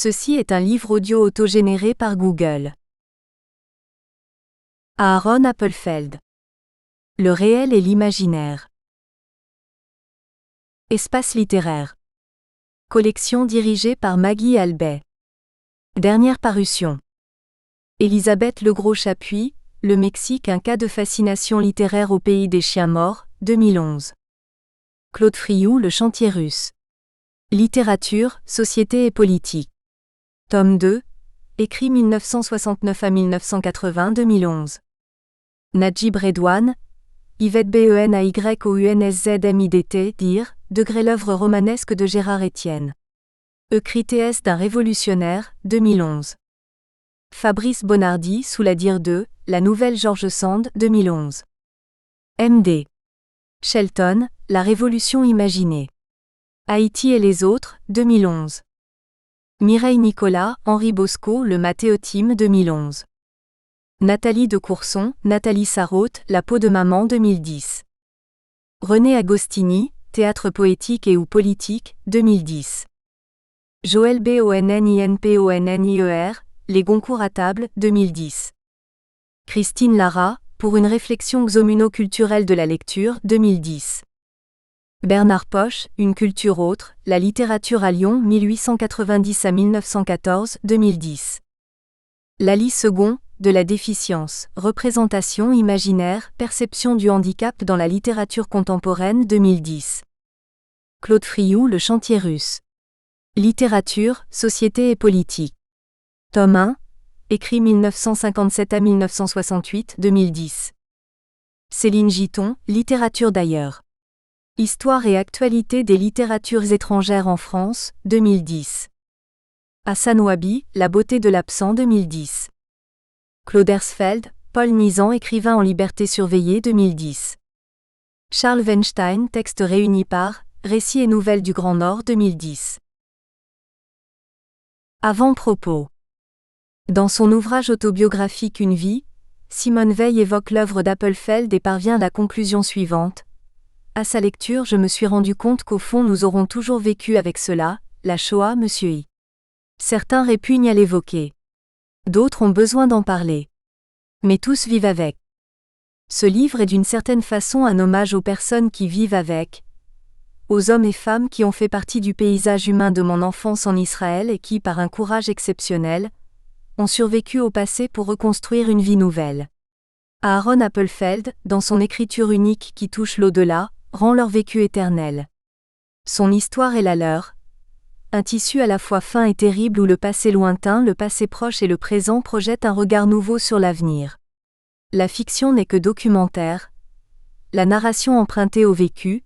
Ceci est un livre audio autogénéré par Google. Aaron Appelfeld. Le réel et l'imaginaire. Espace littéraire. Collection dirigée par Maggie Albet. Dernière parution. Élisabeth Legros-Chapuis, Le Mexique, un cas de fascination littéraire au pays des chiens morts, 2011. Claude Frioult, Le chantier russe. Littérature, société et politique. Tome 2, écrit 1969 à 1980, 2011. Najib Redouane, Yvette BenayounsZMIDT, dire, Degré l'œuvre romanesque de Gérard Étienne. Eucritéès d'un révolutionnaire, 2011. Fabrice Bonardi, Sous la dire 2, La nouvelle George Sand, 2011. M.D. Shelton, La révolution imaginée. Haïti et les autres, 2011. Mireille Nicolas, Henri Bosco, Le Mathéotime, 2011. Nathalie de Courson, Nathalie Sarraute, La peau de maman, 2010. René Agostini, Théâtre poétique et ou politique, 2010. Joël Bonninponier, Les Goncourt à table, 2010. Christine Lara, Pour une réflexion xomuno-culturelle de la lecture, 2010. Bernard Poche, Une culture autre, La littérature à Lyon 1890 à 1914, 2010. Lali Second, De la déficience, représentation imaginaire, perception du handicap dans la littérature contemporaine 2010. Claude Frioult, Le chantier russe. Littérature, société et politique. Tome 1, écrit 1957 à 1968, 2010. Céline Giton, Littérature d'ailleurs. Histoire et actualité des littératures étrangères en France, 2010. Hassan Wabi, La beauté de l'absent, 2010. Claude Hersfeld, Paul Nizan, écrivain en liberté surveillée, 2010. Charles Weinstein, texte réuni par Récits et nouvelles du Grand Nord, 2010. Avant-propos. Dans son ouvrage autobiographique Une vie, Simone Veil évoque l'œuvre d'Appelfeld et parvient à la conclusion suivante. À sa lecture, je me suis rendu compte qu'au fond nous aurons toujours vécu avec cela, la Shoah, Monsieur I. Certains répugnent à l'évoquer. D'autres ont besoin d'en parler. Mais tous vivent avec. Ce livre est d'une certaine façon un hommage aux personnes qui vivent avec, aux hommes et femmes qui ont fait partie du paysage humain de mon enfance en Israël et qui, par un courage exceptionnel, ont survécu au passé pour reconstruire une vie nouvelle. Aaron Appelfeld, dans son écriture unique qui touche l'au-delà, rend leur vécu éternel. Son histoire est la leur, un tissu à la fois fin et terrible où le passé lointain, le passé proche et le présent projettent un regard nouveau sur l'avenir. La fiction n'est que documentaire, la narration empruntée au vécu,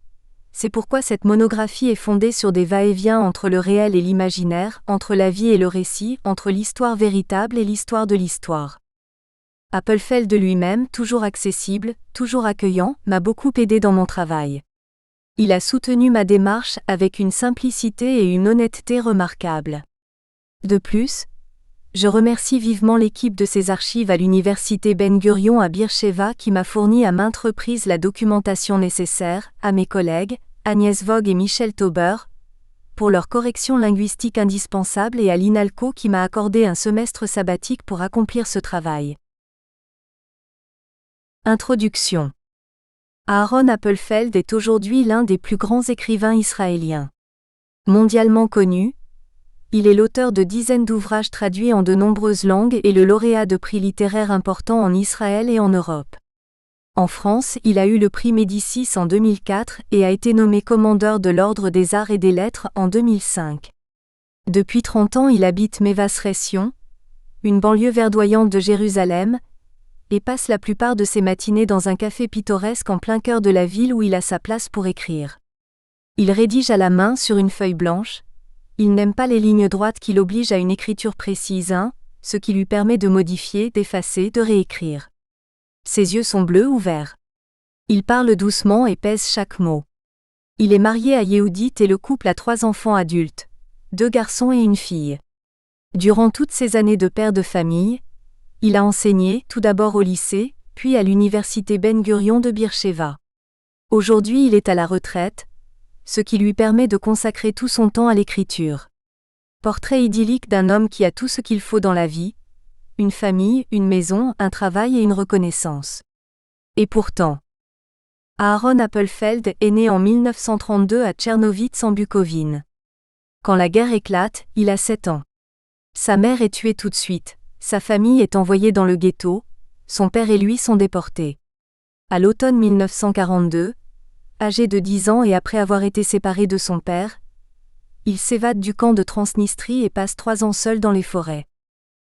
c'est pourquoi cette monographie est fondée sur des va-et-vient entre le réel et l'imaginaire, entre la vie et le récit, entre l'histoire véritable et l'histoire de l'histoire. Appelfeld de lui-même, toujours accessible, toujours accueillant, m'a beaucoup aidé dans mon travail. Il a soutenu ma démarche avec une simplicité et une honnêteté remarquables. De plus, je remercie vivement l'équipe de ses archives à l'université Ben-Gurion à Beersheva qui m'a fourni à maintes reprises la documentation nécessaire, à mes collègues, Agnès Vogue et Michel Tauber, pour leur correction linguistique indispensable et à l'INALCO qui m'a accordé un semestre sabbatique pour accomplir ce travail. Introduction. Aaron Appelfeld est aujourd'hui l'un des plus grands écrivains israéliens. Mondialement connu, il est l'auteur de dizaines d'ouvrages traduits en de nombreuses langues et le lauréat de prix littéraires importants en Israël et en Europe. En France, il a eu le prix Médicis en 2004 et a été nommé commandeur de l'Ordre des Arts et des Lettres en 2005. Depuis 30 ans, il habite Mévas-Sion, une banlieue verdoyante de Jérusalem, et passe la plupart de ses matinées dans un café pittoresque en plein cœur de la ville où il a sa place pour écrire. Il rédige à la main sur une feuille blanche. Il n'aime pas les lignes droites qui l'obligent à une écriture précise, ce qui lui permet de modifier, d'effacer, de réécrire. Ses yeux sont bleus ou verts. Il parle doucement et pèse chaque mot. Il est marié à Yehudit et le couple a 3 enfants adultes, 2 garçons et une fille. Durant toutes ces années de père de famille, il a enseigné, tout d'abord au lycée, puis à l'université Ben-Gurion de Beersheva. Aujourd'hui il est à la retraite, ce qui lui permet de consacrer tout son temps à l'écriture. Portrait idyllique d'un homme qui a tout ce qu'il faut dans la vie, une famille, une maison, un travail et une reconnaissance. Et pourtant, Aaron Appelfeld est né en 1932 à Tchernovitz en Bucovine. Quand la guerre éclate, il a 7 ans. Sa mère est tuée tout de suite, sa famille est envoyée dans le ghetto, son père et lui sont déportés. À l'automne 1942, âgé de 10 ans et après avoir été séparé de son père, il s'évade du camp de Transnistrie et passe 3 ans seul dans les forêts.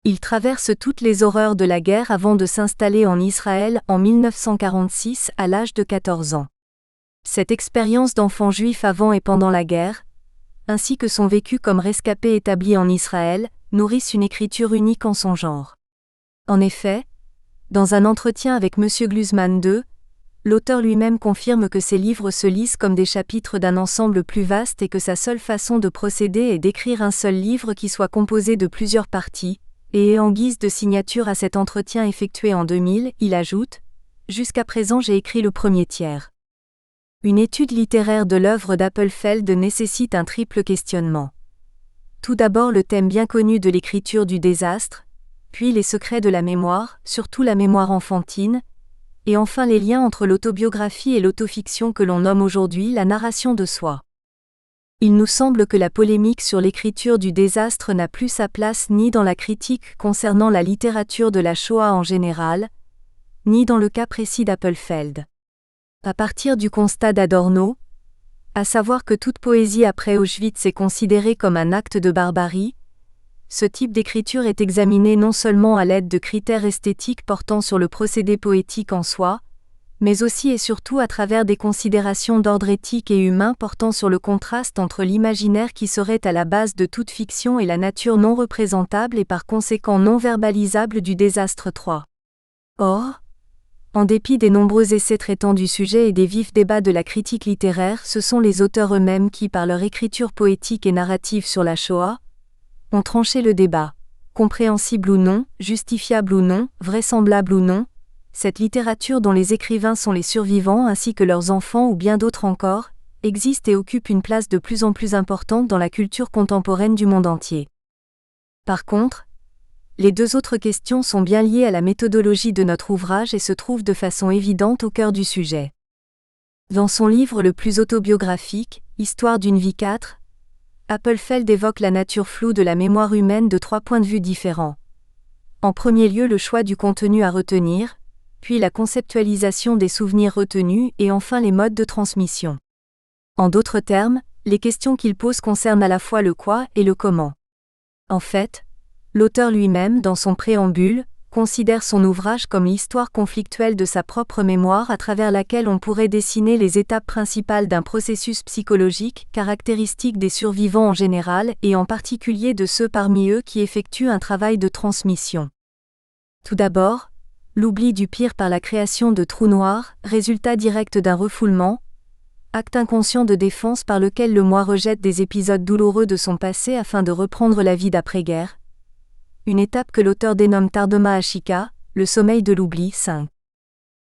Il traverse toutes les horreurs de la guerre avant de s'installer en Israël en 1946 à l'âge de 14 ans. Cette expérience d'enfant juif avant et pendant la guerre, ainsi que son vécu comme rescapé établi en Israël, nourrissent une écriture unique en son genre. En effet, dans un entretien avec M. Glusman II, l'auteur lui-même confirme que ses livres se lisent comme des chapitres d'un ensemble plus vaste et que sa seule façon de procéder est d'écrire un seul livre qui soit composé de plusieurs parties, et en guise de signature à cet entretien effectué en 2000, il ajoute « Jusqu'à présent j'ai écrit le premier tiers ». Une étude littéraire de l'œuvre d'Appelfeld nécessite un triple questionnement. Tout d'abord le thème bien connu de l'écriture du désastre, puis les secrets de la mémoire, surtout la mémoire enfantine, et enfin les liens entre l'autobiographie et l'autofiction que l'on nomme aujourd'hui la narration de soi. Il nous semble que la polémique sur l'écriture du désastre n'a plus sa place ni dans la critique concernant la littérature de la Shoah en général, ni dans le cas précis d'Appelfeld. À partir du constat d'Adorno, à savoir que toute poésie après Auschwitz est considérée comme un acte de barbarie, ce type d'écriture est examiné non seulement à l'aide de critères esthétiques portant sur le procédé poétique en soi, mais aussi et surtout à travers des considérations d'ordre éthique et humain portant sur le contraste entre l'imaginaire qui serait à la base de toute fiction et la nature non représentable et par conséquent non verbalisable du désastre 3. Or, en dépit des nombreux essais traitant du sujet et des vifs débats de la critique littéraire, ce sont les auteurs eux-mêmes qui, par leur écriture poétique et narrative sur la Shoah, ont tranché le débat, compréhensible ou non, justifiable ou non, vraisemblable ou non, cette littérature dont les écrivains sont les survivants ainsi que leurs enfants ou bien d'autres encore, existe et occupe une place de plus en plus importante dans la culture contemporaine du monde entier. Par contre, les deux autres questions sont bien liées à la méthodologie de notre ouvrage et se trouvent de façon évidente au cœur du sujet. Dans son livre le plus autobiographique, Histoire d'une vie 4, Appelfeld évoque la nature floue de la mémoire humaine de 3 points de vue différents. En premier lieu le choix du contenu à retenir, puis la conceptualisation des souvenirs retenus et enfin les modes de transmission. En d'autres termes, les questions qu'il pose concernent à la fois le quoi et le comment. En fait, l'auteur lui-même, dans son préambule, considère son ouvrage comme l'histoire conflictuelle de sa propre mémoire à travers laquelle on pourrait dessiner les étapes principales d'un processus psychologique caractéristique des survivants en général et en particulier de ceux parmi eux qui effectuent un travail de transmission. Tout d'abord, l'oubli du pire par la création de trous noirs, résultat direct d'un refoulement, acte inconscient de défense par lequel le moi rejette des épisodes douloureux de son passé afin de reprendre la vie d'après-guerre. Une étape que l'auteur dénomme Tardoma Ashika, le sommeil de l'oubli 5.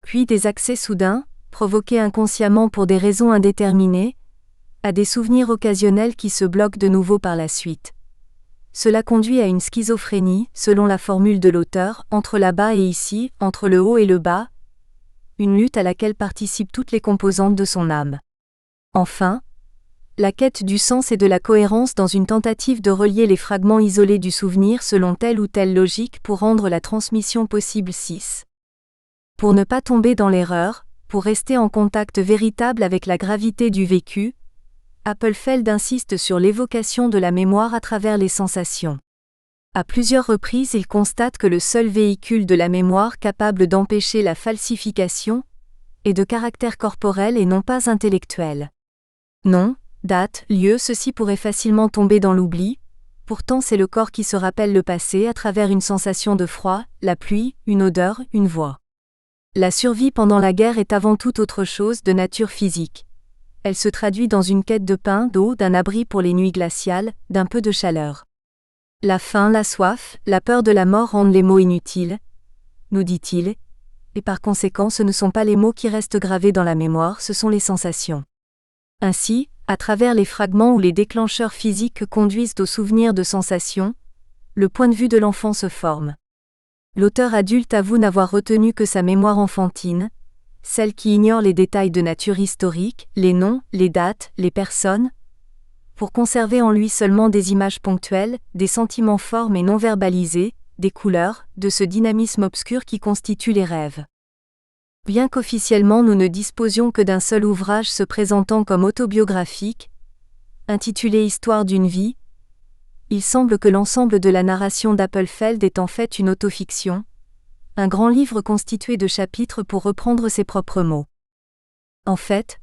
Puis des accès soudains, provoqués inconsciemment pour des raisons indéterminées, à des souvenirs occasionnels qui se bloquent de nouveau par la suite. Cela conduit à une schizophrénie, selon la formule de l'auteur, entre là-bas et ici, entre le haut et le bas, une lutte à laquelle participent toutes les composantes de son âme. Enfin, la quête du sens et de la cohérence dans une tentative de relier les fragments isolés du souvenir selon telle ou telle logique pour rendre la transmission possible 6. Pour ne pas tomber dans l'erreur, pour rester en contact véritable avec la gravité du vécu, Appelfeld insiste sur l'évocation de la mémoire à travers les sensations. À plusieurs reprises, il constate que le seul véhicule de la mémoire capable d'empêcher la falsification est de caractère corporel et non pas intellectuel. Nom, date, lieu, ceci pourrait facilement tomber dans l'oubli, pourtant c'est le corps qui se rappelle le passé à travers une sensation de froid, la pluie, une odeur, une voix. La survie pendant la guerre est avant toute autre chose de nature physique. Elle se traduit dans une quête de pain, d'eau, d'un abri pour les nuits glaciales, d'un peu de chaleur. La faim, la soif, la peur de la mort rendent les mots inutiles, nous dit-il, et par conséquent ce ne sont pas les mots qui restent gravés dans la mémoire, ce sont les sensations. Ainsi, À travers les fragments où les déclencheurs physiques conduisent au souvenir de sensations, le point de vue de l'enfant se forme. L'auteur adulte avoue n'avoir retenu que sa mémoire enfantine, celle qui ignore les détails de nature historique, les noms, les dates, les personnes, pour conserver en lui seulement des images ponctuelles, des sentiments forts mais non verbalisés, des couleurs, de ce dynamisme obscur qui constitue les rêves. Bien qu'officiellement nous ne disposions que d'un seul ouvrage se présentant comme autobiographique, intitulé Histoire d'une vie, il semble que l'ensemble de la narration d'Appelfeld est en fait une autofiction, un grand livre constitué de chapitres pour reprendre ses propres mots. En fait,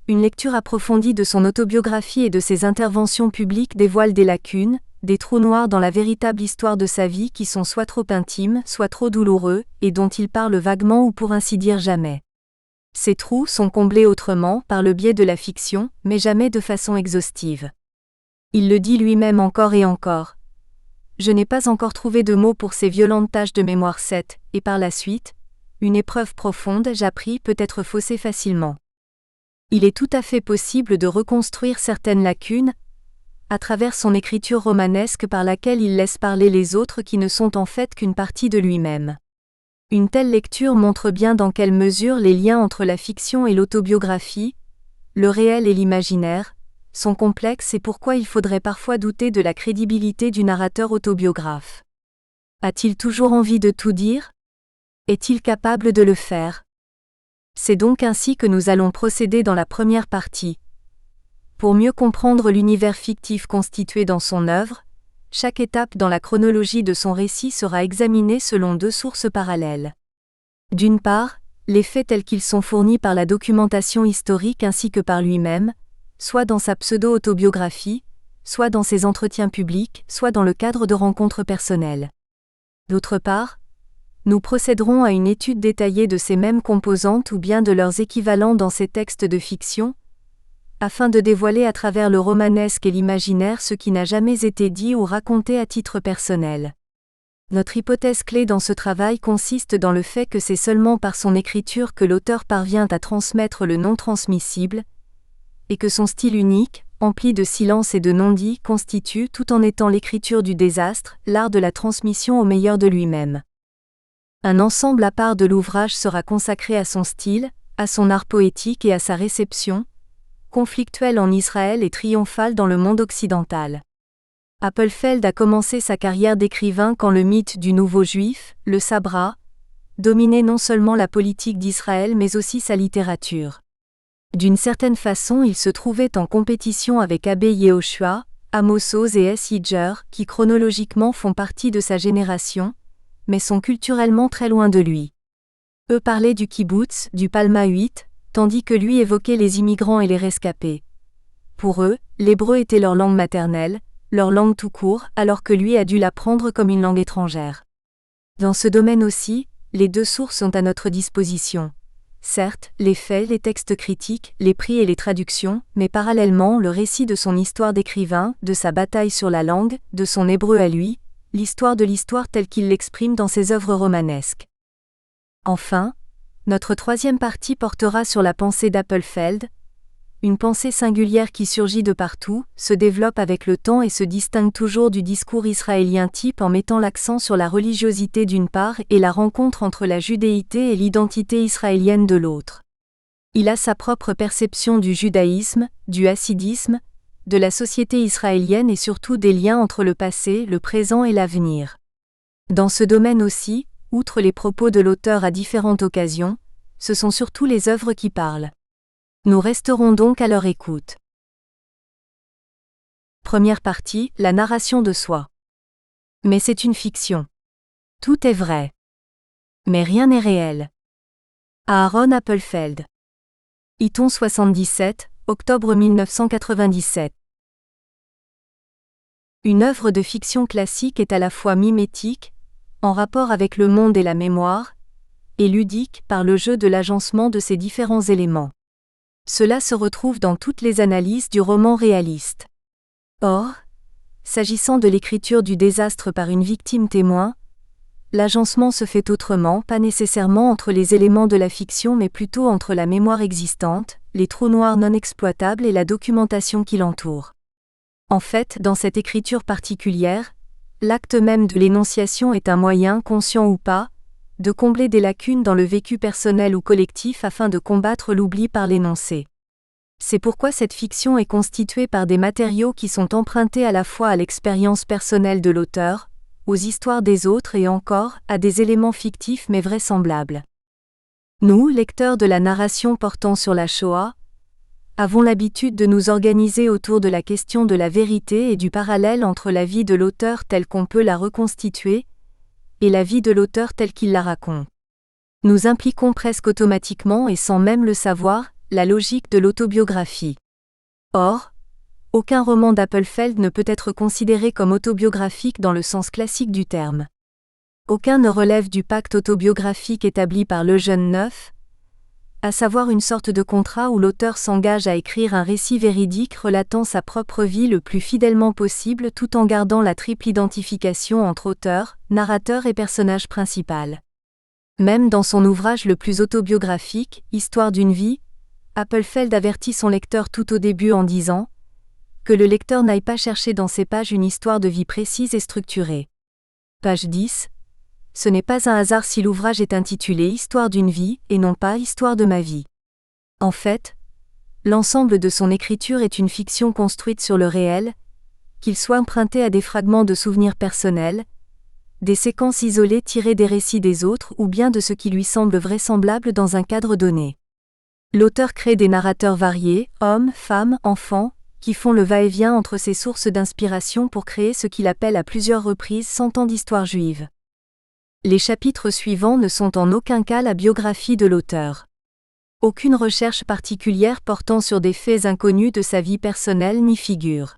une lecture approfondie de son autobiographie et de ses interventions publiques dévoile des lacunes, des trous noirs dans la véritable histoire de sa vie qui sont soit trop intimes, soit trop douloureux, et dont il parle vaguement ou pour ainsi dire jamais. Ces trous sont comblés autrement, par le biais de la fiction, mais jamais de façon exhaustive. Il le dit lui-même encore et encore. Je n'ai pas encore trouvé de mots pour ces violentes taches de mémoire. Et par la suite, une épreuve profonde, j'appris peut être faussée facilement. Il est tout à fait possible de reconstruire certaines lacunes, à travers son écriture romanesque par laquelle il laisse parler les autres qui ne sont en fait qu'une partie de lui-même. Une telle lecture montre bien dans quelle mesure les liens entre la fiction et l'autobiographie, le réel et l'imaginaire, sont complexes et pourquoi il faudrait parfois douter de la crédibilité du narrateur autobiographe. A-t-il toujours envie de tout dire ? Est-il capable de le faire ? C'est donc ainsi que nous allons procéder dans la première partie. Pour mieux comprendre l'univers fictif constitué dans son œuvre, chaque étape dans la chronologie de son récit sera examinée selon deux sources parallèles. D'une part, les faits tels qu'ils sont fournis par la documentation historique ainsi que par lui-même, soit dans sa pseudo-autobiographie, soit dans ses entretiens publics, soit dans le cadre de rencontres personnelles. D'autre part, nous procéderons à une étude détaillée de ces mêmes composantes ou bien de leurs équivalents dans ces textes de fiction, afin de dévoiler à travers le romanesque et l'imaginaire ce qui n'a jamais été dit ou raconté à titre personnel. Notre hypothèse clé dans ce travail consiste dans le fait que c'est seulement par son écriture que l'auteur parvient à transmettre le non transmissible, et que son style unique, empli de silence et de non-dit, constitue, tout en étant l'écriture du désastre, l'art de la transmission au meilleur de lui-même. Un ensemble à part de l'ouvrage sera consacré à son style, à son art poétique et à sa réception, conflictuelle en Israël et triomphale dans le monde occidental. Appelfeld a commencé sa carrière d'écrivain quand le mythe du nouveau juif, le Sabra, dominait non seulement la politique d'Israël mais aussi sa littérature. D'une certaine façon, il se trouvait en compétition avec Abbé Yehoshua, Amos Oz et S. Iger, qui chronologiquement font partie de sa génération, mais sont culturellement très loin de lui. Eux parlaient du kibbutz, du Palma 8, tandis que lui évoquait les immigrants et les rescapés. Pour eux, l'hébreu était leur langue maternelle, leur langue tout court, alors que lui a dû l'apprendre comme une langue étrangère. Dans ce domaine aussi, les deux sources sont à notre disposition. Certes, les faits, les textes critiques, les prix et les traductions, mais parallèlement le récit de son histoire d'écrivain, de sa bataille sur la langue, de son hébreu à lui, l'histoire de l'histoire telle qu'il l'exprime dans ses œuvres romanesques. Enfin, notre troisième partie portera sur la pensée d'Appelfeld, une pensée singulière qui surgit de partout, se développe avec le temps et se distingue toujours du discours israélien type en mettant l'accent sur la religiosité d'une part et la rencontre entre la judéité et l'identité israélienne de l'autre. Il a sa propre perception du judaïsme, du hassidisme, de la société israélienne et surtout des liens entre le passé, le présent et l'avenir. Dans ce domaine aussi, outre les propos de l'auteur à différentes occasions, ce sont surtout les œuvres qui parlent. Nous resterons donc à leur écoute. Première partie, la narration de soi. Mais c'est une fiction. Tout est vrai. Mais rien n'est réel. Aaron Appelfeld. Iton 77, octobre 1997. Une œuvre de fiction classique est à la fois mimétique, en rapport avec le monde et la mémoire, et ludique par le jeu de l'agencement de ces différents éléments. Cela se retrouve dans toutes les analyses du roman réaliste. Or, s'agissant de l'écriture du désastre par une victime témoin, l'agencement se fait autrement, pas nécessairement entre les éléments de la fiction mais plutôt entre la mémoire existante, les trous noirs non exploitables et la documentation qui l'entoure. En fait, dans cette écriture particulière, l'acte même de l'énonciation est un moyen, conscient ou pas, de combler des lacunes dans le vécu personnel ou collectif afin de combattre l'oubli par l'énoncé. C'est pourquoi cette fiction est constituée par des matériaux qui sont empruntés à la fois à l'expérience personnelle de l'auteur, aux histoires des autres et encore à des éléments fictifs mais vraisemblables. Nous, lecteurs de la narration portant sur la Shoah, avons l'habitude de nous organiser autour de la question de la vérité et du parallèle entre la vie de l'auteur telle qu'on peut la reconstituer et la vie de l'auteur telle qu'il la raconte. Nous impliquons presque automatiquement et sans même le savoir, la logique de l'autobiographie. Or, aucun roman d'Appelfeld ne peut être considéré comme autobiographique dans le sens classique du terme. Aucun ne relève du pacte autobiographique établi par Lejeune Neuf, à savoir une sorte de contrat où l'auteur s'engage à écrire un récit véridique relatant sa propre vie le plus fidèlement possible tout en gardant la triple identification entre auteur, narrateur et personnage principal. Même dans son ouvrage le plus autobiographique, Histoire d'une vie, Appelfeld avertit son lecteur tout au début en disant que le lecteur n'aille pas chercher dans ses pages une histoire de vie précise et structurée. Page 10. Ce n'est pas un hasard si l'ouvrage est intitulé Histoire d'une vie et non pas Histoire de ma vie. En fait, l'ensemble de son écriture est une fiction construite sur le réel, qu'il soit emprunté à des fragments de souvenirs personnels, des séquences isolées tirées des récits des autres ou bien de ce qui lui semble vraisemblable dans un cadre donné. L'auteur crée des narrateurs variés, hommes, femmes, enfants, qui font le va-et-vient entre ces sources d'inspiration pour créer ce qu'il appelle à plusieurs reprises 100 ans d'histoire juive. Les chapitres suivants ne sont en aucun cas la biographie de l'auteur. Aucune recherche particulière portant sur des faits inconnus de sa vie personnelle n'y figure.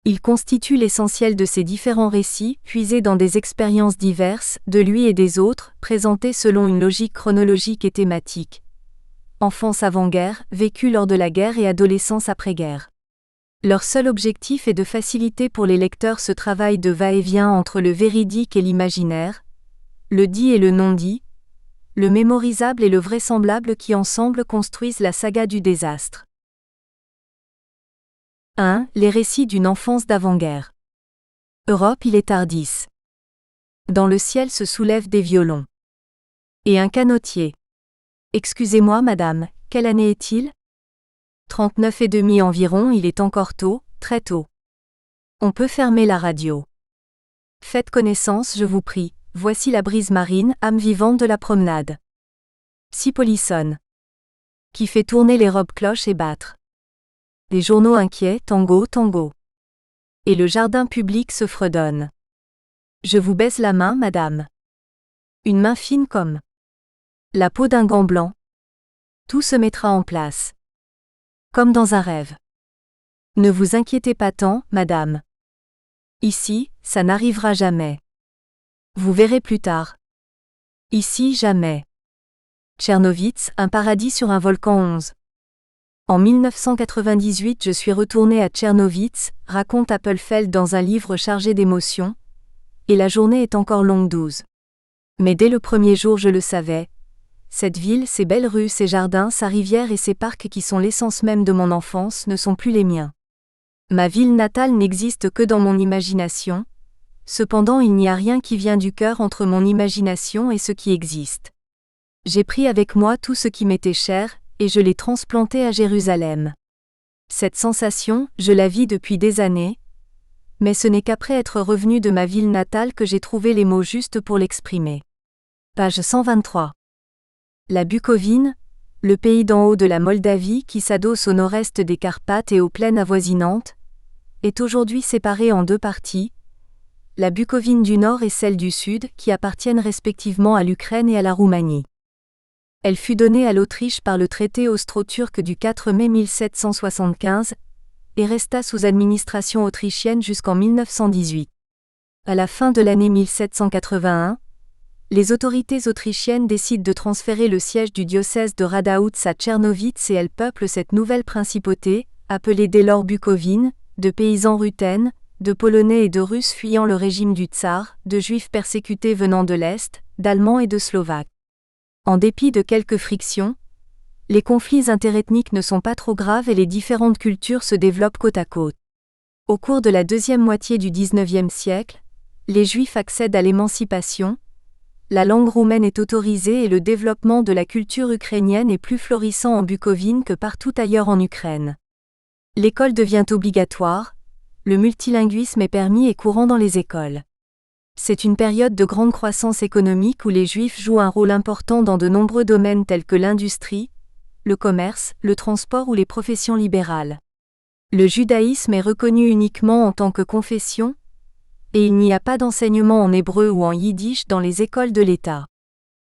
Il constitue l'essentiel de ces différents récits, puisés dans des expériences diverses, de lui et des autres, présentés selon une logique chronologique et thématique. Enfance avant-guerre, vécu lors de la guerre et adolescence après-guerre. Leur seul objectif est de faciliter pour les lecteurs ce travail de va-et-vient entre le véridique et l'imaginaire, le dit et le non-dit, le mémorisable et le vraisemblable qui ensemble construisent la saga du désastre. 1. Les récits d'une enfance d'avant-guerre. Europe, il est tardis. Dans le ciel se soulèvent des violons. Et un canotier. Excusez-moi, madame, quelle année est-il ? 39 et demi environ, il est encore tôt, très tôt. On peut fermer la radio. Faites connaissance, je vous prie. Voici la brise marine, âme vivante de la promenade. Si polissonne. Qui fait tourner les robes cloches et battre. Les journaux inquiets, tango, tango. Et le jardin public se fredonne. Je vous baise la main, madame. Une main fine comme la peau d'un gant blanc. Tout se mettra en place. Comme dans un rêve. Ne vous inquiétez pas tant, madame. Ici, ça n'arrivera jamais. Vous verrez plus tard. Ici, jamais. Tchernowitz, un paradis sur un volcan 11. En 1998, je suis retourné à Tchernowitz, raconte Appelfeld dans un livre chargé d'émotions, et la journée est encore longue 12. Mais dès le premier jour, je le savais. Cette ville, ses belles rues, ses jardins, sa rivière et ses parcs qui sont l'essence même de mon enfance ne sont plus les miens. Ma ville natale n'existe que dans mon imagination. Cependant, il n'y a rien qui vient du cœur entre mon imagination et ce qui existe. J'ai pris avec moi tout ce qui m'était cher, et je l'ai transplanté à Jérusalem. Cette sensation, je la vis depuis des années, mais ce n'est qu'après être revenu de ma ville natale que j'ai trouvé les mots justes pour l'exprimer. Page 123. La Bucovine, le pays d'en haut de la Moldavie qui s'adosse au nord-est des Carpates et aux plaines avoisinantes, est aujourd'hui séparée en deux parties, la Bucovine du Nord et celle du Sud, qui appartiennent respectivement à l'Ukraine et à la Roumanie. Elle fut donnée à l'Autriche par le traité austro-turc du 4 mai 1775 et resta sous administration autrichienne jusqu'en 1918. À la fin de l'année 1781, les autorités autrichiennes décident de transférer le siège du diocèse de Radautz à Tchernowitz et elles peuplent cette nouvelle principauté, appelée dès lors Bucovine, de paysans rutènes, de Polonais et de Russes fuyant le régime du Tsar, de Juifs persécutés venant de l'Est, d'Allemands et de Slovaques. En dépit de quelques frictions, Les conflits interethniques ne sont pas trop graves et les différentes cultures se développent côte à côte. Au cours de la deuxième moitié du XIXe siècle, les Juifs accèdent à l'émancipation, la langue roumaine est autorisée et le développement de la culture ukrainienne est plus florissant en Bucovine que partout ailleurs en Ukraine. L'école devient obligatoire, le multilinguisme est permis et courant dans les écoles. C'est une période de grande croissance économique où les Juifs jouent un rôle important dans de nombreux domaines tels que l'industrie, le commerce, le transport ou les professions libérales. Le judaïsme est reconnu uniquement en tant que confession, et il n'y a pas d'enseignement en hébreu ou en yiddish dans les écoles de l'État.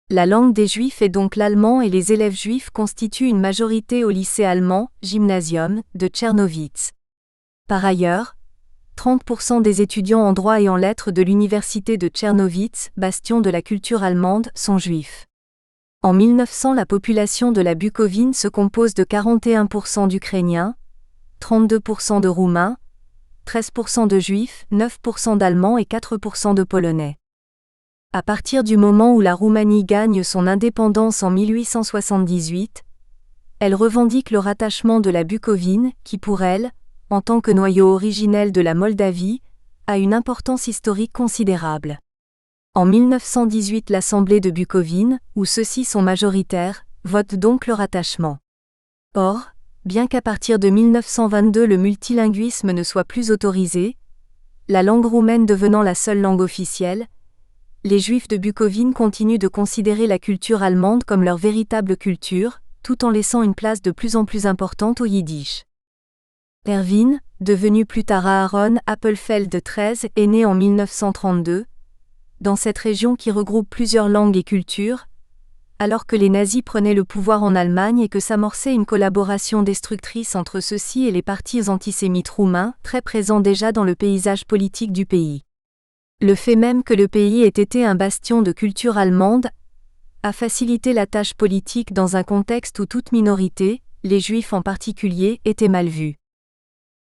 La langue des Juifs est donc l'allemand et les élèves juifs constituent une majorité au lycée allemand, Gymnasium, de Tchernovitz. Par ailleurs, 30% des étudiants en droit et en lettres de l'université de Tchernovitz, bastion de la culture allemande, sont juifs. En 1900, la population de la Bucovine se compose de 41% d'Ukrainiens, 32% de Roumains, 13% de Juifs, 9% d'Allemands et 4% de Polonais. À partir du moment où la Roumanie gagne son indépendance en 1878, elle revendique le rattachement de la Bucovine, qui pour elle, en tant que noyau originel de la Moldavie, a une importance historique considérable. En 1918, l'Assemblée de Bucovine, où ceux-ci sont majoritaires, vote donc le rattachement. Or, bien qu'à partir de 1922 le multilinguisme ne soit plus autorisé, la langue roumaine devenant la seule langue officielle, les Juifs de Bucovine continuent de considérer la culture allemande comme leur véritable culture, tout en laissant une place de plus en plus importante au yiddish. Erwin, devenu plus tard Aaron Appelfeld XIII, est né en 1932, dans cette région qui regroupe plusieurs langues et cultures, alors que les nazis prenaient le pouvoir en Allemagne et que s'amorçait une collaboration destructrice entre ceux-ci et les partis antisémites roumains, très présents déjà dans le paysage politique du pays. Le fait même que le pays ait été un bastion de culture allemande a facilité la tâche politique dans un contexte où toute minorité, les Juifs en particulier, était mal vue.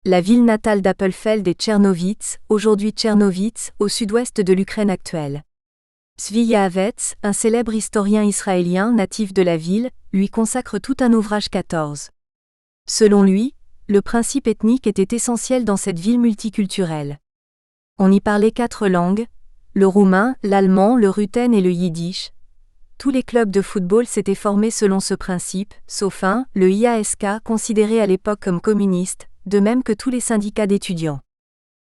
La ville natale d'Appelfeld est Tchernovitz, aujourd'hui Tchernovitz, au sud-ouest de l'Ukraine actuelle. Zvi Yaavetz, un célèbre historien israélien natif de la ville, lui consacre tout un ouvrage 14. Selon lui, le principe ethnique était essentiel dans cette ville multiculturelle. On y parlait 4 langues, le roumain, l'allemand, le ruthène et le yiddish. Tous les clubs de football s'étaient formés selon ce principe, sauf un, le IASK, considéré à l'époque comme communiste, de même que tous les syndicats d'étudiants.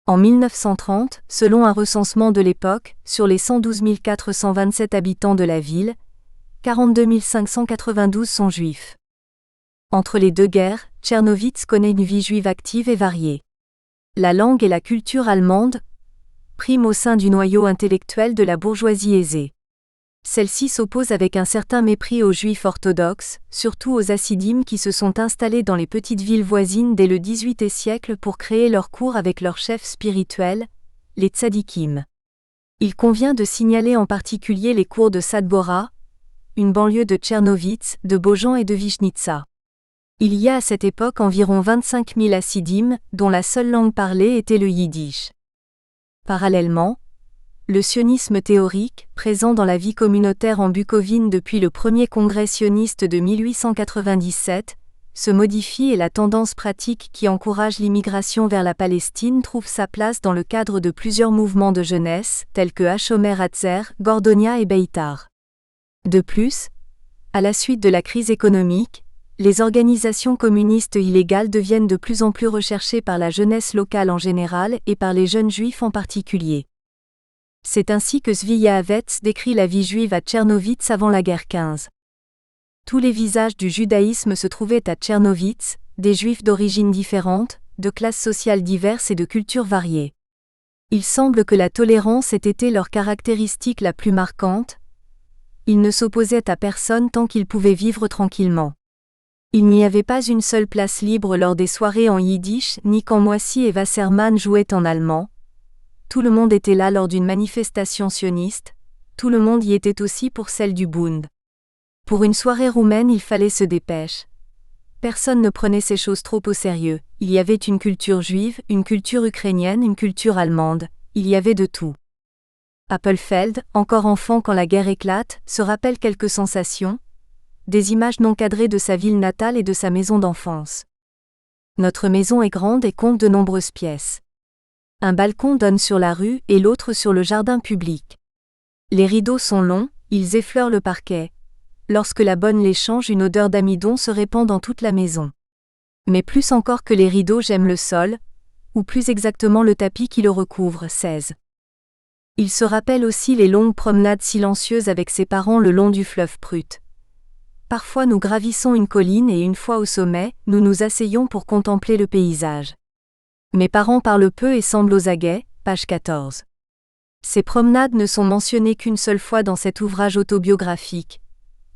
En 1930, selon un recensement de l'époque, sur les 112 427 habitants de la ville, 42 592 sont juifs. Entre les deux guerres, Tchernovitz connaît une vie juive active et variée. La langue et la culture allemande priment au sein du noyau intellectuel de la bourgeoisie aisée. Celle-ci s'oppose avec un certain mépris aux juifs orthodoxes, surtout aux hassidim qui se sont installés dans les petites villes voisines dès le XVIIIe siècle pour créer leurs cours avec leurs chefs spirituels, les tzadikim. Il convient de signaler en particulier les cours de Sadbora, une banlieue de Tchernovitz, de Bojan et de Vishnitsa. Il y a à cette époque environ 25 000 hassidim, dont la seule langue parlée était le yiddish. Parallèlement, le sionisme théorique, présent dans la vie communautaire en Bucovine depuis le premier congrès sioniste de 1897, se modifie et la tendance pratique qui encourage l'immigration vers la Palestine trouve sa place dans le cadre de plusieurs mouvements de jeunesse, tels que Hashomer Hatzer, Gordonia et Beitar. De plus, à la suite de la crise économique, les organisations communistes illégales deviennent de plus en plus recherchées par la jeunesse locale en général et par les jeunes juifs en particulier. C'est ainsi que Zvi Yaavetz décrit la vie juive à Tchernovitz avant la guerre 15. Tous les visages du judaïsme se trouvaient à Tchernovitz, des juifs d'origines différentes, de classes sociales diverses et de cultures variées. Il semble que la tolérance ait été leur caractéristique la plus marquante. Ils ne s'opposaient à personne tant qu'ils pouvaient vivre tranquillement. Il n'y avait pas une seule place libre lors des soirées en yiddish, ni quand Moissy et Wasserman jouaient en allemand. Tout le monde était là lors d'une manifestation sioniste, tout le monde y était aussi pour celle du Bund. Pour une soirée roumaine, il fallait se dépêcher. Personne ne prenait ces choses trop au sérieux, il y avait une culture juive, une culture ukrainienne, une culture allemande, il y avait de tout. Appelfeld, encore enfant quand la guerre éclate, se rappelle quelques sensations. des images non cadrées de sa ville natale et de sa maison d'enfance. Notre maison est grande et compte de nombreuses pièces. Un balcon donne sur la rue et l'autre sur le jardin public. Les rideaux sont longs, ils effleurent le parquet. Lorsque la bonne les change, une odeur d'amidon se répand dans toute la maison. Mais plus encore que les rideaux, j'aime le sol, ou plus exactement le tapis qui le recouvre. 16. Il se rappelle aussi les longues promenades silencieuses avec ses parents le long du fleuve Prut. Parfois nous gravissons une colline et une fois au sommet, nous nous asseyons pour contempler le paysage. Mes parents parlent peu et semblent aux aguets, page 14. Ces promenades ne sont mentionnées qu'une seule fois dans cet ouvrage autobiographique.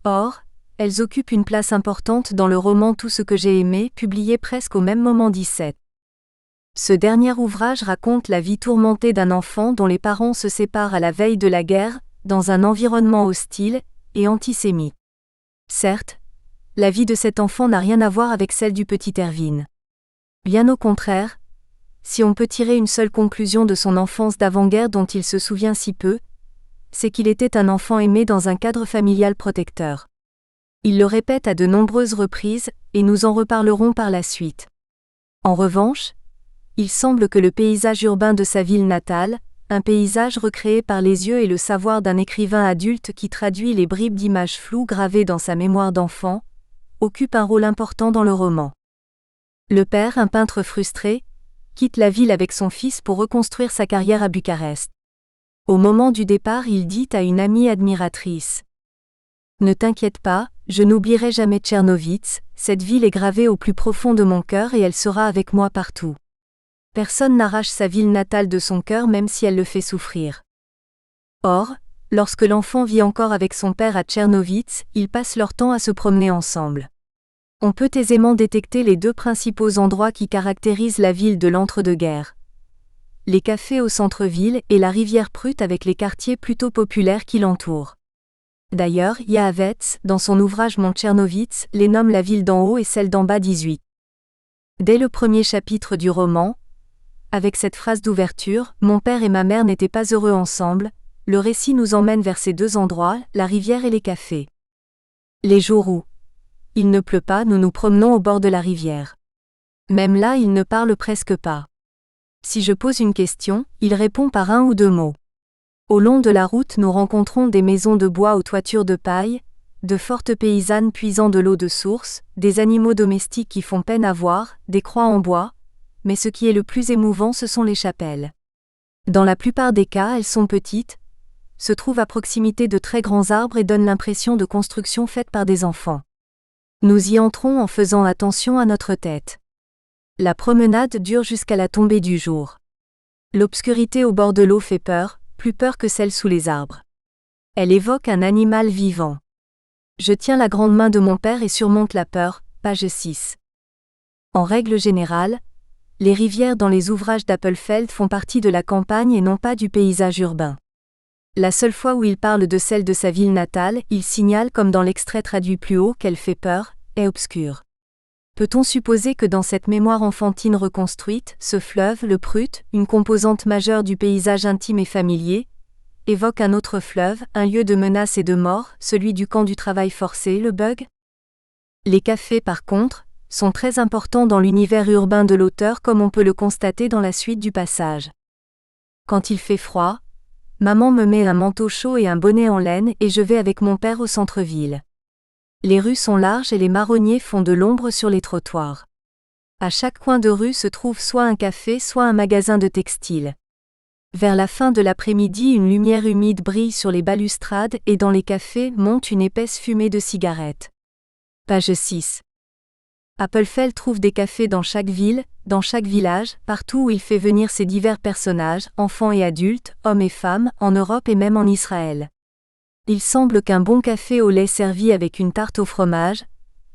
Or, elles occupent une place importante dans le roman Tout ce que j'ai aimé, publié presque au même moment. 17. Ce dernier ouvrage raconte la vie tourmentée d'un enfant dont les parents se séparent à la veille de la guerre, dans un environnement hostile et antisémite. Certes, la vie de cet enfant n'a rien à voir avec celle du petit Erwin. Bien au contraire, si on peut tirer une seule conclusion de son enfance d'avant-guerre dont il se souvient si peu, c'est qu'il était un enfant aimé dans un cadre familial protecteur. Il le répète à de nombreuses reprises, et nous en reparlerons par la suite. En revanche, il semble que le paysage urbain de sa ville natale, un paysage recréé par les yeux et le savoir d'un écrivain adulte qui traduit les bribes d'images floues gravées dans sa mémoire d'enfant, occupe un rôle important dans le roman. Le père, un peintre frustré, quitte la ville avec son fils pour reconstruire sa carrière à Bucarest. Au moment du départ, il dit à une amie admiratrice : « Ne t'inquiète pas, je n'oublierai jamais Tchernowitz, cette ville est gravée au plus profond de mon cœur et elle sera avec moi partout. Personne n'arrache sa ville natale de son cœur même si elle le fait souffrir. » Or, lorsque l'enfant vit encore avec son père à Tchernowitz, ils passent leur temps à se promener ensemble. On peut aisément détecter les deux principaux endroits qui caractérisent la ville de l'entre-deux-guerres. Les cafés au centre-ville et la rivière Prut avec les quartiers plutôt populaires qui l'entourent. D'ailleurs, Yahavets, dans son ouvrage Mon Tchernowitz, les nomme la ville d'en haut et celle d'en bas. 18. Dès le premier chapitre du roman, avec cette phrase d'ouverture, « Mon père et ma mère n'étaient pas heureux ensemble », le récit nous emmène vers ces deux endroits, la rivière et les cafés. Les jours où il ne pleut pas, nous nous promenons au bord de la rivière. Même là, il ne parle presque pas. Si je pose une question, il répond par un ou deux mots. Au long de la route, nous rencontrons des maisons de bois aux toitures de paille, de fortes paysannes puisant de l'eau de source, des animaux domestiques qui font peine à voir, des croix en bois, mais ce qui est le plus émouvant, ce sont les chapelles. Dans la plupart des cas, elles sont petites, se trouvent à proximité de très grands arbres et donnent l'impression de constructions faites par des enfants. Nous y entrons en faisant attention à notre tête. La promenade dure jusqu'à la tombée du jour. L'obscurité au bord de l'eau fait peur, plus peur que celle sous les arbres. Elle évoque un animal vivant. Je tiens la grande main de mon père et surmonte la peur, page 6. En règle générale, les rivières dans les ouvrages d'Appelfeld font partie de la campagne et non pas du paysage urbain. La seule fois où il parle de celle de sa ville natale, il signale comme dans l'extrait traduit plus haut qu'elle fait peur, est obscure. Peut-on supposer que dans cette mémoire enfantine reconstruite, ce fleuve, le Prut, une composante majeure du paysage intime et familier, évoque un autre fleuve, un lieu de menace et de mort, celui du camp du travail forcé, le Bug ? Les cafés, par contre, sont très importants dans l'univers urbain de l'auteur comme on peut le constater dans la suite du passage. Quand il fait froid, maman me met un manteau chaud et un bonnet en laine et je vais avec mon père au centre-ville. Les rues sont larges et les marronniers font de l'ombre sur les trottoirs. À chaque coin de rue se trouve soit un café, soit un magasin de textiles. Vers la fin de l'après-midi, une lumière humide brille sur les balustrades et dans les cafés monte une épaisse fumée de cigarettes. Page 6. Appelfeld trouve des cafés dans chaque ville, dans chaque village, partout où il fait venir ses divers personnages, enfants et adultes, hommes et femmes, en Europe et même en Israël. Il semble qu'un bon café au lait servi avec une tarte au fromage,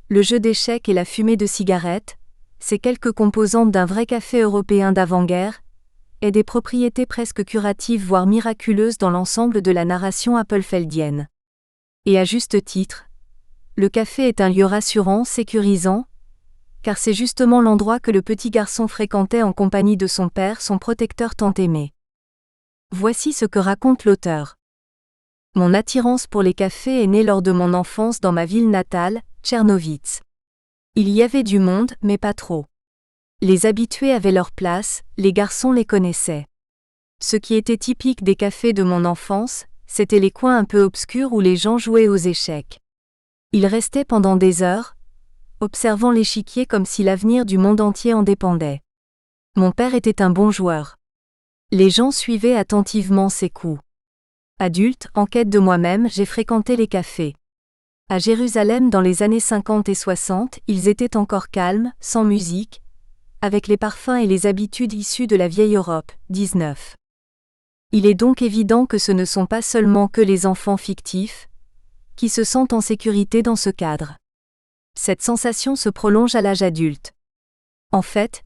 le jeu d'échecs et la fumée de cigarettes, ces quelques composantes d'un vrai café européen d'avant-guerre, aient des propriétés presque curatives voire miraculeuses dans l'ensemble de la narration appelfeldienne. Et à juste titre, le café est un lieu rassurant, sécurisant, car c'est justement l'endroit que le petit garçon fréquentait en compagnie de son père, son protecteur tant aimé. Voici ce que raconte l'auteur. Mon attirance pour les cafés est née lors de mon enfance dans ma ville natale, Tchernovitz. Il y avait du monde, mais pas trop. Les habitués avaient leur place, les garçons les connaissaient. Ce qui était typique des cafés de mon enfance, c'étaient les coins un peu obscurs où les gens jouaient aux échecs. Ils restaient pendant des heures, observant l'échiquier comme si l'avenir du monde entier en dépendait. Mon père était un bon joueur. Les gens suivaient attentivement ses coups. Adulte, en quête de moi-même, j'ai fréquenté les cafés. À Jérusalem dans les années 50 et 60, ils étaient encore calmes, sans musique, avec les parfums et les habitudes issues de la vieille Europe. 19. Il est donc évident que ce ne sont pas seulement que les enfants fictifs qui se sentent en sécurité dans ce cadre. Cette sensation se prolonge à l'âge adulte. En fait,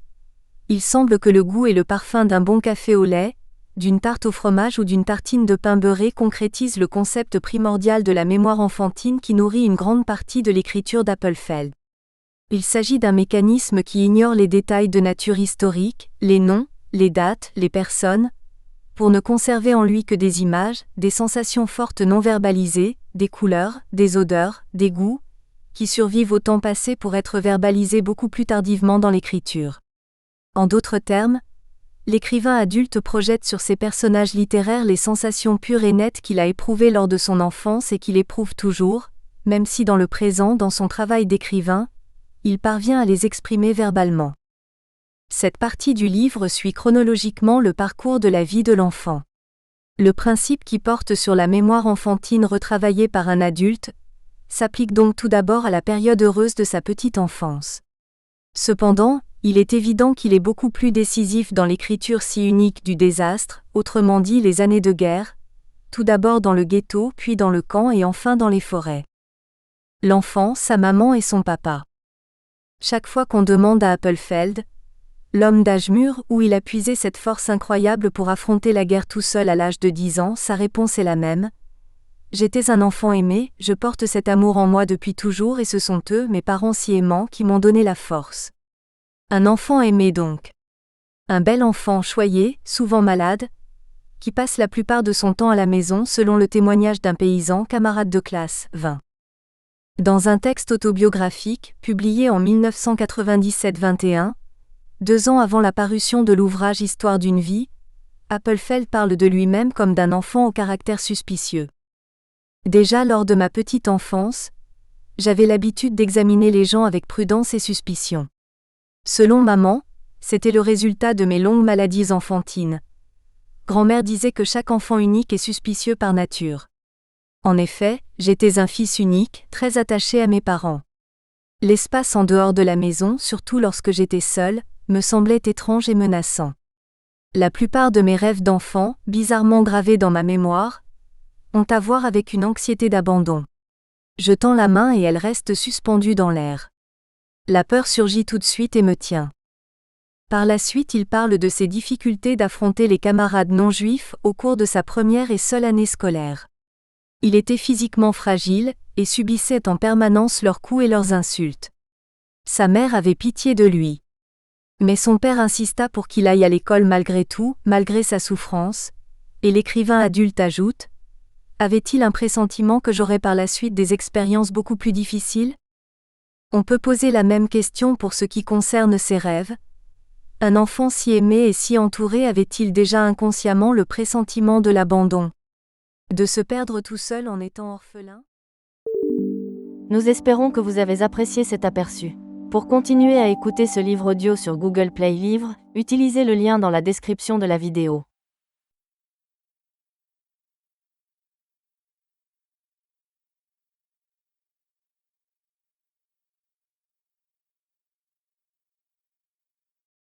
il semble que le goût et le parfum d'un bon café au lait, d'une tarte au fromage ou d'une tartine de pain beurré concrétisent le concept primordial de la mémoire enfantine qui nourrit une grande partie de l'écriture d'Appelfeld. Il s'agit d'un mécanisme qui ignore les détails de nature historique, les noms, les dates, les personnes, pour ne conserver en lui que des images, des sensations fortes non verbalisées, des couleurs, des odeurs, des goûts, qui survivent au temps passé pour être verbalisés beaucoup plus tardivement dans l'écriture. En d'autres termes, l'écrivain adulte projette sur ses personnages littéraires les sensations pures et nettes qu'il a éprouvées lors de son enfance et qu'il éprouve toujours, même si dans le présent, dans son travail d'écrivain, il parvient à les exprimer verbalement. Cette partie du livre suit chronologiquement le parcours de la vie de l'enfant. Le principe qui porte sur la mémoire enfantine retravaillée par un adulte s'applique donc tout d'abord à la période heureuse de sa petite enfance. Cependant, il est évident qu'il est beaucoup plus décisif dans l'écriture si unique du désastre, autrement dit les années de guerre, tout d'abord dans le ghetto, puis dans le camp et enfin dans les forêts. L'enfant, sa maman et son papa. Chaque fois qu'on demande à Appelfeld, l'homme d'âge mûr, où il a puisé cette force incroyable pour affronter la guerre tout seul à l'âge de 10 ans, sa réponse est la même. J'étais un enfant aimé, je porte cet amour en moi depuis toujours et ce sont eux, mes parents si aimants, qui m'ont donné la force. Un enfant aimé donc. Un bel enfant choyé, souvent malade, qui passe la plupart de son temps à la maison selon le témoignage d'un paysan camarade de classe. 20. Dans un texte autobiographique, publié en 1997-21, 2 ans avant la parution de l'ouvrage Histoire d'une vie, Appelfeld parle de lui-même comme d'un enfant au caractère suspicieux. Déjà lors de ma petite enfance, j'avais l'habitude d'examiner les gens avec prudence et suspicion. Selon maman, c'était le résultat de mes longues maladies enfantines. Grand-mère disait que chaque enfant unique est suspicieux par nature. En effet, j'étais un fils unique, très attaché à mes parents. L'espace en dehors de la maison, surtout lorsque j'étais seule, me semblait étrange et menaçant. La plupart de mes rêves d'enfant, bizarrement gravés dans ma mémoire, ont à voir avec une anxiété d'abandon. Je tends la main et elle reste suspendue dans l'air. La peur surgit tout de suite et me tient. Par la suite, il parle de ses difficultés d'affronter les camarades non-juifs au cours de sa première et seule année scolaire. Il était physiquement fragile et subissait en permanence leurs coups et leurs insultes. Sa mère avait pitié de lui. Mais son père insista pour qu'il aille à l'école malgré tout, malgré sa souffrance, et l'écrivain adulte ajoute : avait-il un pressentiment que j'aurais par la suite des expériences beaucoup plus difficiles ? On peut poser la même question pour ce qui concerne ses rêves. Un enfant si aimé et si entouré avait-il déjà inconsciemment le pressentiment de l'abandon ? De se perdre tout seul en étant orphelin ? Nous espérons que vous avez apprécié cet aperçu. Pour continuer à écouter ce livre audio sur Google Play Livres, utilisez le lien dans la description de la vidéo.